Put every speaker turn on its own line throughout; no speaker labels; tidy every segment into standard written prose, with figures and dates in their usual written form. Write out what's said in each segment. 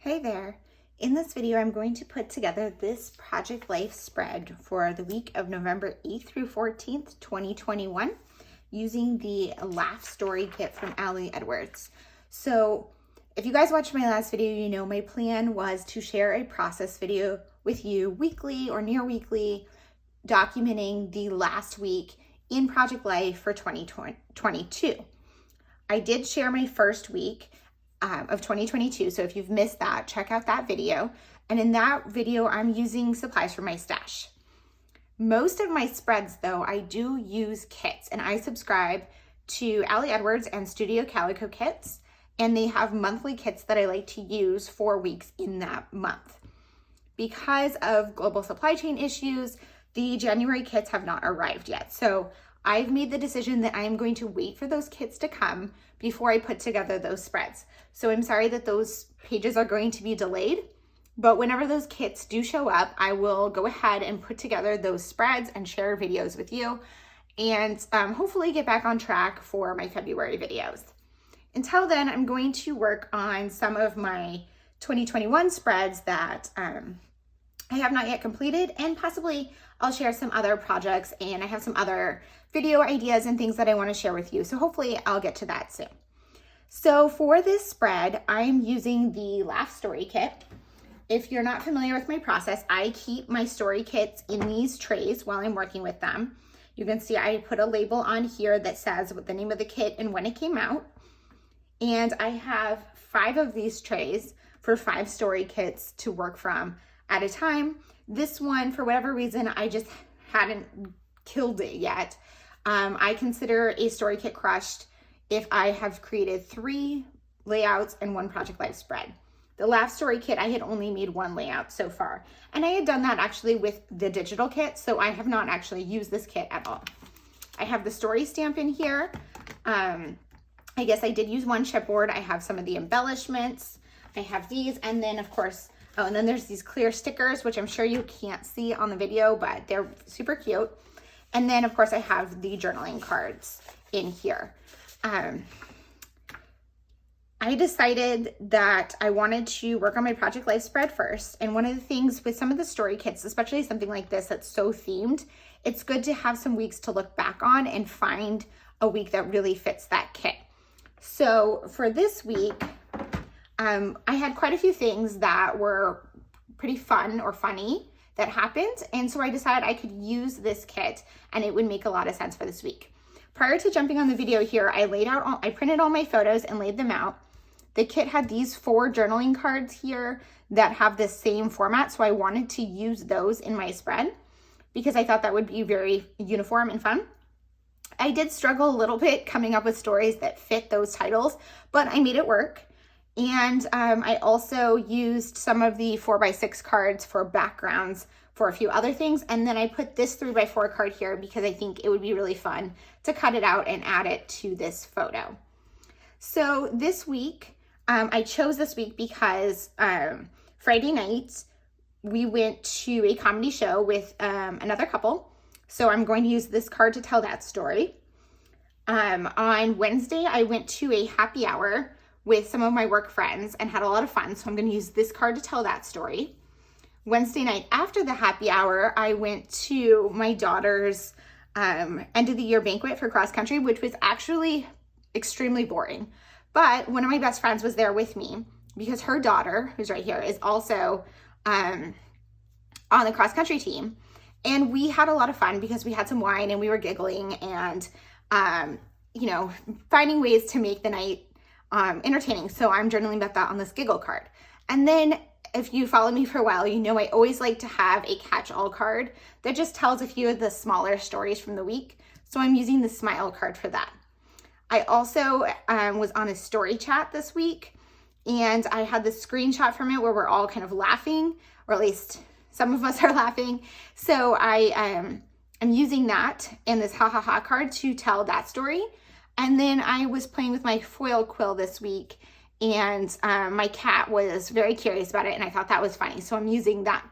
Hey there. In this video, I'm going to put together this Project Life spread for the week of November 8th through 14th, 2021, using the Laugh Story Kit from Ali Edwards. So if you guys watched my last video, you know my plan was to share a process video with you weekly or near weekly, documenting the last week in Project Life for 2022. I did share my first week of 2022. So if you've missed that, check out that video. And in that video, I'm using supplies from my stash. Most of my spreads though, I do use kits, and I subscribe to Ali Edwards and Studio Calico kits. And they have monthly kits that I like to use for weeks in that month. Because of global supply chain issues, the January kits have not arrived yet. So I've made the decision that I'm going to wait for those kits to come before I put together those spreads. So I'm sorry that those pages are going to be delayed, but whenever those kits do show up, I will go ahead and put together those spreads and share videos with you, and hopefully get back on track for my February videos. Until then, I'm going to work on some of my 2021 spreads that I have not yet completed, and possibly I'll share some other projects, and I have some other video ideas and things that I want to share with you. So hopefully I'll get to that soon. So for this spread, I'm using the Laugh Story Kit. If you're not familiar with my process, I keep my story kits in these trays while I'm working with them. You can see I put a label on here that says what the name of the kit and when it came out. And I have 5 of these trays for 5 story kits to work from at a time. This one, for whatever reason, I just hadn't killed it yet. I consider a story kit crushed if I have created 3 layouts and 1 Project Life spread. The Laugh Story Kit, I had only made 1 layout so far. And I had done that actually with the digital kit, so I have not actually used this kit at all. I have the story stamp in here. I guess I did use 1 chipboard. I have some of the embellishments. I have these, and then of course, oh, and then there's these clear stickers, which I'm sure you can't see on the video, but they're super cute. And then of course I have the journaling cards in here. I decided that I wanted to work on my Project Life spread first. And one of the things with some of the story kits, especially something like this that's so themed, it's good to have some weeks to look back on and find a week that really fits that kit. So for this week, I had quite a few things that were pretty fun or funny that happened. And so I decided I could use this kit and it would make a lot of sense for this week. Prior to jumping on the video here, I printed all my photos and laid them out. The kit had these 4 journaling cards here that have the same format. So I wanted to use those in my spread because I thought that would be very uniform and fun. I did struggle a little bit coming up with stories that fit those titles, but I made it work. And I also used some of the 4x6 cards for backgrounds for a few other things. And then I put this 3x4 card here because I think it would be really fun to cut it out and add it to this photo. So this week, I chose this week because Friday night, we went to a comedy show with another couple. So I'm going to use this card to tell that story. On Wednesday, I went to a happy hour with some of my work friends and had a lot of fun. So I'm going to use this card to tell that story. Wednesday night after the happy hour, I went to my daughter's end of the year banquet for cross country, which was actually extremely boring. But one of my best friends was there with me because her daughter, who's right here, is also on the cross country team. And we had a lot of fun because we had some wine and we were giggling and, finding ways to make the night entertaining. So I'm journaling about that on this giggle card. And then if you follow me for a while, you know I always like to have a catch-all card that just tells a few of the smaller stories from the week. So I'm using the smile card for that. I also was on a story chat this week, and I had this screenshot from it where we're all kind of laughing, or at least some of us are laughing. So I'm using that and this ha ha ha card to tell that story. And then I was playing with my foil quill this week, and my cat was very curious about it, and I thought that was funny. So I'm using that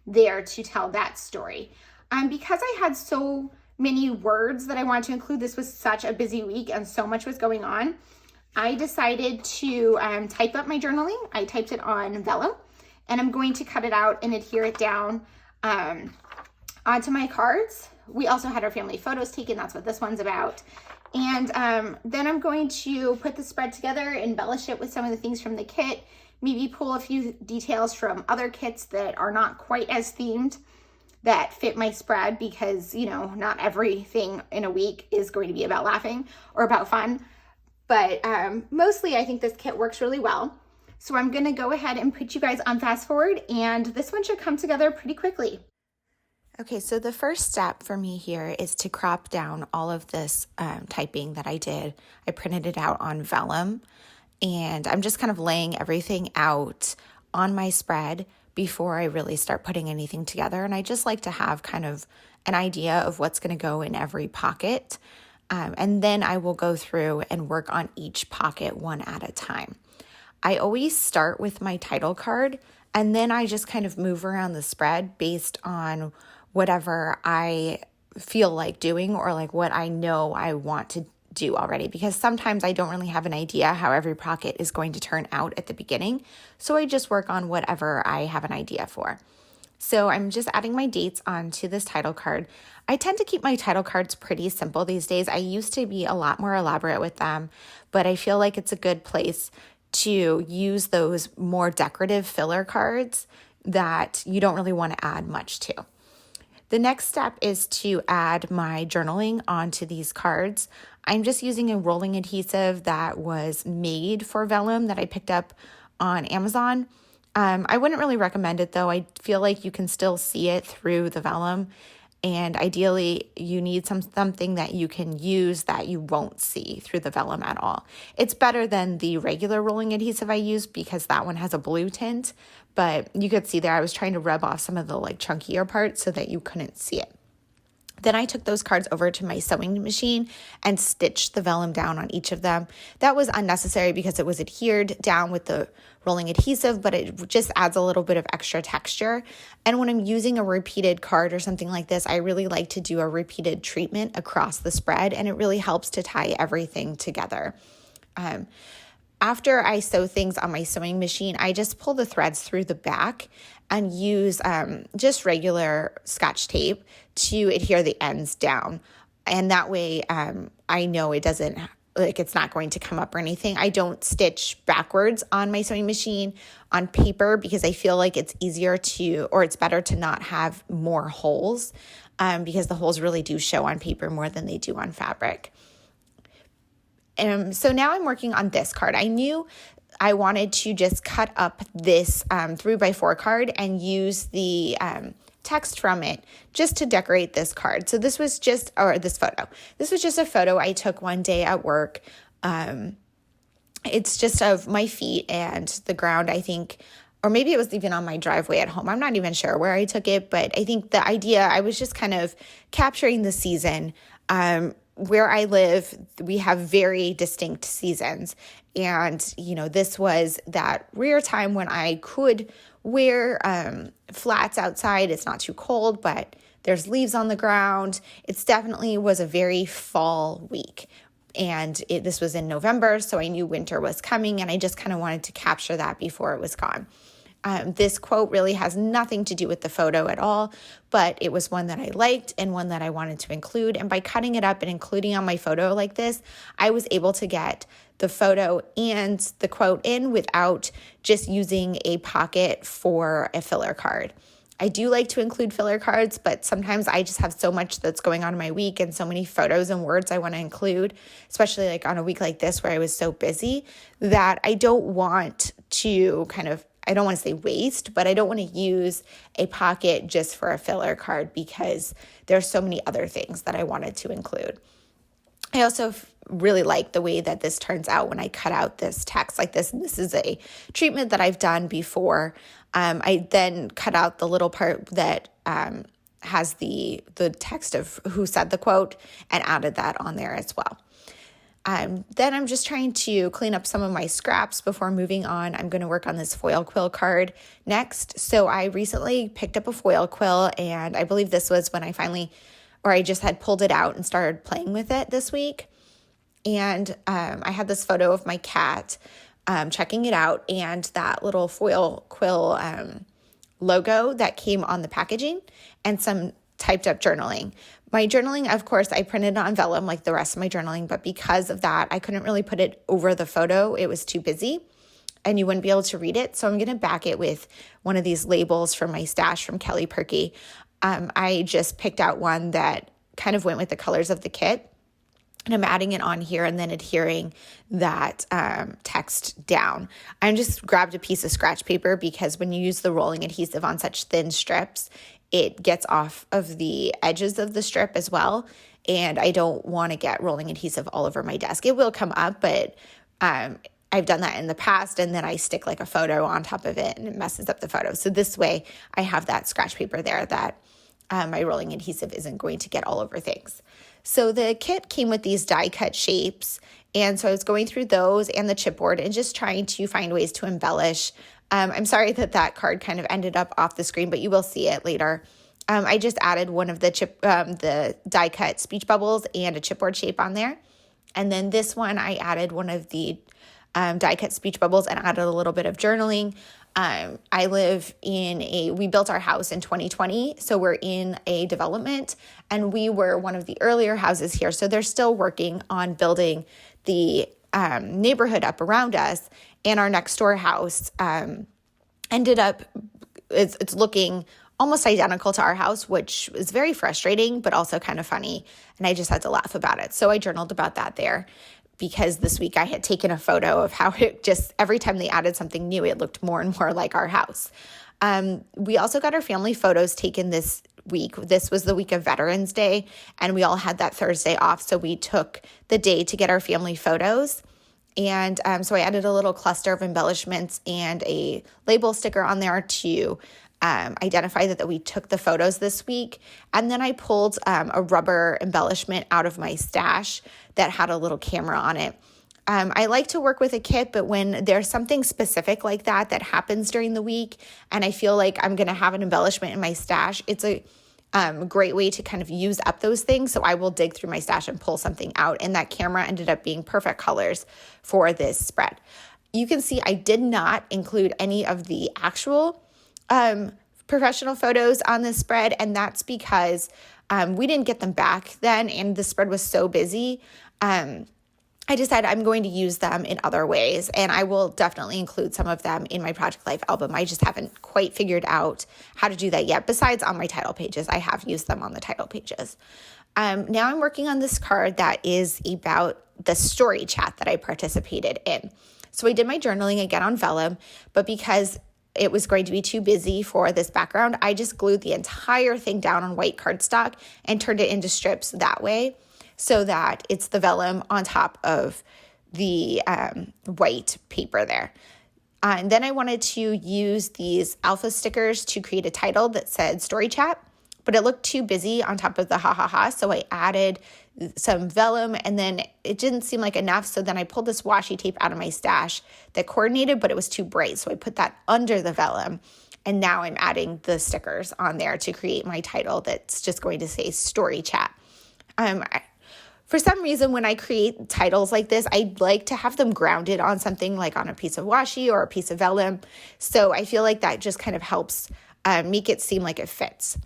there to tell that story. Because I had so many words that I wanted to include, this was such a busy week and so much was going on, I decided to type up my journaling. I typed it on vellum, and I'm going to cut it out and adhere it down onto my cards. We also had our family photos taken. That's what this one's about. And then I'm going to put the spread together, embellish it with some of the things from the kit, maybe pull a few details from other kits that are not quite as themed that fit my spread, because, you know, not everything in a week is going to be about laughing or about fun. But mostly I think this kit works really well. So I'm gonna go ahead and put you guys on fast forward, and this one should come together pretty quickly.
Okay, so the first step for me here is to crop down all of this typing that I did. I printed it out on vellum, and I'm just kind of laying everything out on my spread before I really start putting anything together. And I just like to have kind of an idea of what's going to go in every pocket. And then I will go through and work on each pocket one at a time. I always start with my title card, and then I just kind of move around the spread based on whatever I feel like doing, or like what I know I want to do already, because sometimes I don't really have an idea how every pocket is going to turn out at the beginning. So I just work on whatever I have an idea for. So I'm just adding my dates onto this title card. I tend to keep my title cards pretty simple these days. I used to be a lot more elaborate with them, but I feel like it's a good place to use those more decorative filler cards that you don't really want to add much to. The next step is to add my journaling onto these cards. I'm just using a rolling adhesive that was made for vellum that I picked up on Amazon. I wouldn't really recommend it though. I feel like you can still see it through the vellum, and ideally you need something that you can use that you won't see through the vellum at all. It's better than the regular rolling adhesive I use because that one has a blue tint, but you could see there I was trying to rub off some of the like chunkier parts so that you couldn't see it. Then I took those cards over to my sewing machine and stitched the vellum down on each of them. That was unnecessary because it was adhered down with the rolling adhesive, but it just adds a little bit of extra texture. And when I'm using a repeated card or something like this, I really like to do a repeated treatment across the spread, and it really helps to tie everything together. After I sew things on my sewing machine, I just pull the threads through the back and use just regular Scotch tape to adhere the ends down. And that way I know it doesn't, like it's not going to come up or anything. I don't stitch backwards on my sewing machine on paper because I feel like it's easier to, or it's better to not have more holes because the holes really do show on paper more than they do on fabric. So now I'm working on this card. I knew I wanted to just cut up this 3x4 card and use the text from it just to decorate this card. So this was just, or this photo. This was just a photo I took one day at work. It's just of my feet and the ground, I think, or maybe it was even on my driveway at home. I'm not even sure where I took it, but I think the idea, I was just kind of capturing the season. Where I live, we have very distinct seasons. And, you know, this was that rare time when I could wear flats outside. It's not too cold, but there's leaves on the ground. It's definitely was a very fall week. And this was in November, so I knew winter was coming, and I just kind of wanted to capture that before it was gone. This quote really has nothing to do with the photo at all, but it was one that I liked and one that I wanted to include. And by cutting it up and including on my photo like this, I was able to get the photo and the quote in without just using a pocket for a filler card. I do like to include filler cards, but sometimes I just have so much that's going on in my week and so many photos and words I want to include, especially like on a week like this where I was so busy, that I don't want to I don't want to say waste, but I don't want to use a pocket just for a filler card because there's so many other things that I wanted to include. I also really like the way that this turns out when I cut out this text like this. And this is a treatment that I've done before. I then cut out the little part that has the text of who said the quote and added that on there as well. Then I'm just trying to clean up some of my scraps before moving on. I'm going to work on this foil quill card next. So I recently picked up a foil quill, and I believe this was when I just had pulled it out and started playing with it this week. And I had this photo of my cat checking it out and that little foil quill logo that came on the packaging and some typed up journaling. My journaling, of course, I printed on vellum like the rest of my journaling, but because of that, I couldn't really put it over the photo. It was too busy and you wouldn't be able to read it. So I'm going to back it with one of these labels from my stash from Kelly Perky. I just picked out one that kind of went with the colors of the kit. And I'm adding it on here and then adhering that text down. I just grabbed a piece of scratch paper because when you use the rolling adhesive on such thin strips, it gets off of the edges of the strip as well. And I don't want to get rolling adhesive all over my desk. It will come up, but I've done that in the past, and then I stick like a photo on top of it and it messes up the photo. So this way I have that scratch paper there that my rolling adhesive isn't going to get all over things. So the kit came with these die cut shapes. And so I was going through those and the chipboard and just trying to find ways to embellish. I'm sorry that card kind of ended up off the screen, but you will see it later. I just added one of the die cut speech bubbles and a chipboard shape on there. And then this one, I added one of the die cut speech bubbles and added a little bit of journaling. We built our house in 2020, so we're in a development, and we were one of the earlier houses here, so they're still working on building the neighborhood up around us, and our next door house ended up, it's looking almost identical to our house, which is very frustrating, but also kind of funny, and I just had to laugh about it, so I journaled about that there. Because this week I had taken a photo of how it just, every time they added something new, it looked more and more like our house. We also got our family photos taken this week. This was the week of Veterans Day, and we all had that Thursday off. So we took the day to get our family photos. And so I added a little cluster of embellishments and a label sticker on there to identify that we took the photos this week. And then I pulled a rubber embellishment out of my stash that had a little camera on it. I like to work with a kit, but when there's something specific like that happens during the week and I feel like I'm going to have an embellishment in my stash, it's a great way to kind of use up those things. So I will dig through my stash and pull something out. And that camera ended up being perfect colors for this spread. You can see I did not include any of the actual professional photos on this spread, and that's because we didn't get them back then, and the spread was so busy. I decided I'm going to use them in other ways, and I will definitely include some of them in my Project Life album. I just haven't quite figured out how to do that yet. Besides on my title pages, I have used them on the title pages. Now I'm working on this card that is about the story chat that I participated in. So I did my journaling again on vellum, but because it was going to be too busy for this background, I just glued the entire thing down on white cardstock and turned it into strips that way so that it's the vellum on top of the white paper there. And then I wanted to use these alpha stickers to create a title that said story chat, but it looked too busy on top of the ha ha ha. So I added some vellum and then it didn't seem like enough. So then I pulled this washi tape out of my stash that coordinated, but it was too bright. So I put that under the vellum. And now I'm adding the stickers on there to create my title that's just going to say story chat. For some reason, when I create titles like this, I like to have them grounded on something like on a piece of washi or a piece of vellum. So I feel like that just kind of helps make it seem like it fits.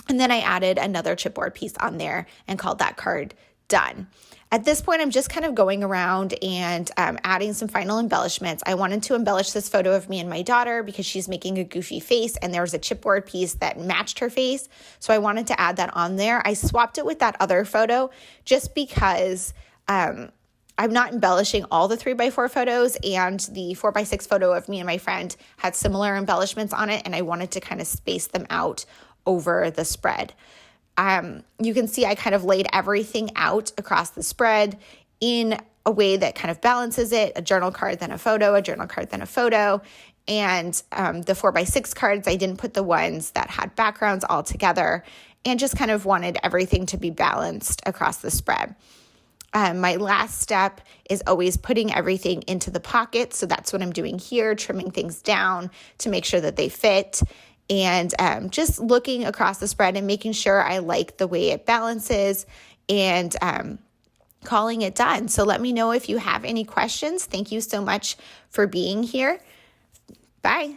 And then I added another chipboard piece on there and called that card done. At this point, I'm just kind of going around and adding some final embellishments. I wanted to embellish this photo of me and my daughter because she's making a goofy face and there was a chipboard piece that matched her face. So I wanted to add that on there. I swapped it with that other photo just because I'm not embellishing all the 3x4 photos, and the 4x6 photo of me and my friend had similar embellishments on it, and I wanted to kind of space them out over the spread. You can see I kind of laid everything out across the spread in a way that kind of balances it, a journal card, then a photo, a journal card, then a photo. And the 4x6 cards, I didn't put the ones that had backgrounds all together and just kind of wanted everything to be balanced across the spread. My last step is always putting everything into the pocket. So that's what I'm doing here, trimming things down to make sure that they fit. And just looking across the spread and making sure I like the way it balances and calling it done. So let me know if you have any questions. Thank you so much for being here. Bye.